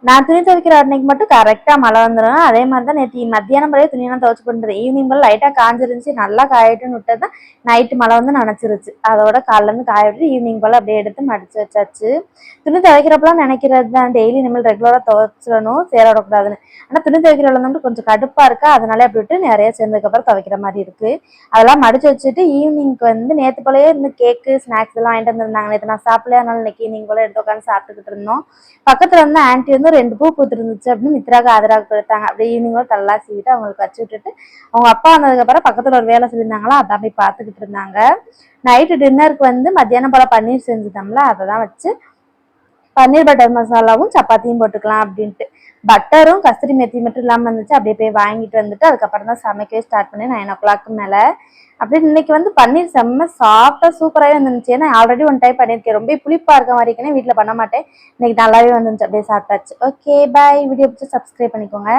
நான் துணி துவைக்கிற அன்னைக்கு மட்டும் கரெக்டா மழை வந்துடும். அதே மாதிரி தான் நேற்று மத்தியானம் போய் துணியெல்லாம் துவைச்சு பண்ணுறது. ஈவினிங் போல் லைட்டாக காஞ்சிருந்துச்சு, நல்லா காயிட்டுன்னு விட்டது தான் நைட்டு மழை வந்து நனைச்சிருச்சு. அதோட காலிலேருந்து காய விட்டு ஈவினிங் போல் அப்படியே எடுத்து மடிச்சு வச்சாச்சு. துணி துவைக்கிறப்பெல்லாம் நினைக்கிறது தான் டெய்லி இனிமேல் ரெகுலராக துவைச்சிடணும், சேர விடக்கூடாதுன்னு. ஆனால் துணி துவைக்கிறதுல வந்து கொஞ்சம் கடுப்பாக இருக்கா, அதனால அப்படி விட்டு நிறைய சேர்ந்ததுக்கப்புறம் துவைக்கிற மாதிரி இருக்குது. அதெல்லாம் மடிச்சு வச்சுட்டு ஈவினிங்க்கு வந்து நேற்று போலயே இருந்து கேக்கு ஸ்நாக்ஸ் எல்லாம் வாங்கிட்டு வந்திருந்தாங்க. நேற்று நான் சாப்பிடல, அதனால இன்னைக்கு ஈவினிங் போல எடுத்து உட்காந்து சாப்பிட்டுக்கிட்டு இருந்தோம். பக்கத்துல வந்து ஆன்ட்டி வந்து 2 பூ பூத்து இருந்துச்சு அப்படின்னு மித்ராக்கு ஆதரவு கொடுத்தாங்க. அப்படியே ஈவினிங் தள்ளா சீவிட்டு அவங்களுக்கு வச்சு விட்டுட்டு அவங்க அப்பா வந்ததுக்கு அப்புறம் பக்கத்துல ஒரு வேலை சொல்லியிருந்தாங்களா, அதான் போய் பார்த்துக்கிட்டு இருந்தாங்க. நைட்டு டின்னருக்கு வந்து மத்தியானம் போல பன்னீர் செஞ்சுட்டோம்ல, அதை தான் வச்சு பன்னீர் பட்டர் மசாலாவும் சப்பாத்தியும் போட்டுக்கலாம் அப்படின்ட்டு. பட்டரும் கஸ்தூரி மெத்தி மட்டும் இல்லாமல் இருந்துச்சு, அப்படியே போய் வாங்கிட்டு வந்துட்டு அதுக்கப்புறம் தான் சமைக்கவே ஸ்டார்ட் பண்ணி 9 o'clock மேலே. அப்படி இன்னைக்கு வந்து பன்னீர் செம்ம சாஃப்டா சூப்பராகவே வந்துருந்துச்சு. ஏன்னா ஆல்ரெடி ஒன் டைம் பண்ணியிருக்கேன், ரொம்ப புளிப்பா இருக்க மாதிரி இருக்குன்னு வீட்டில் பண்ண மாட்டேன். இன்னைக்கு நல்லாவே வந்துருந்துச்சு, அப்படியே சாப்பிட்டாச்சு. Okay bye. வீடியோ பிடிச்சி சப்ஸ்கிரைப் பண்ணிக்கோங்க.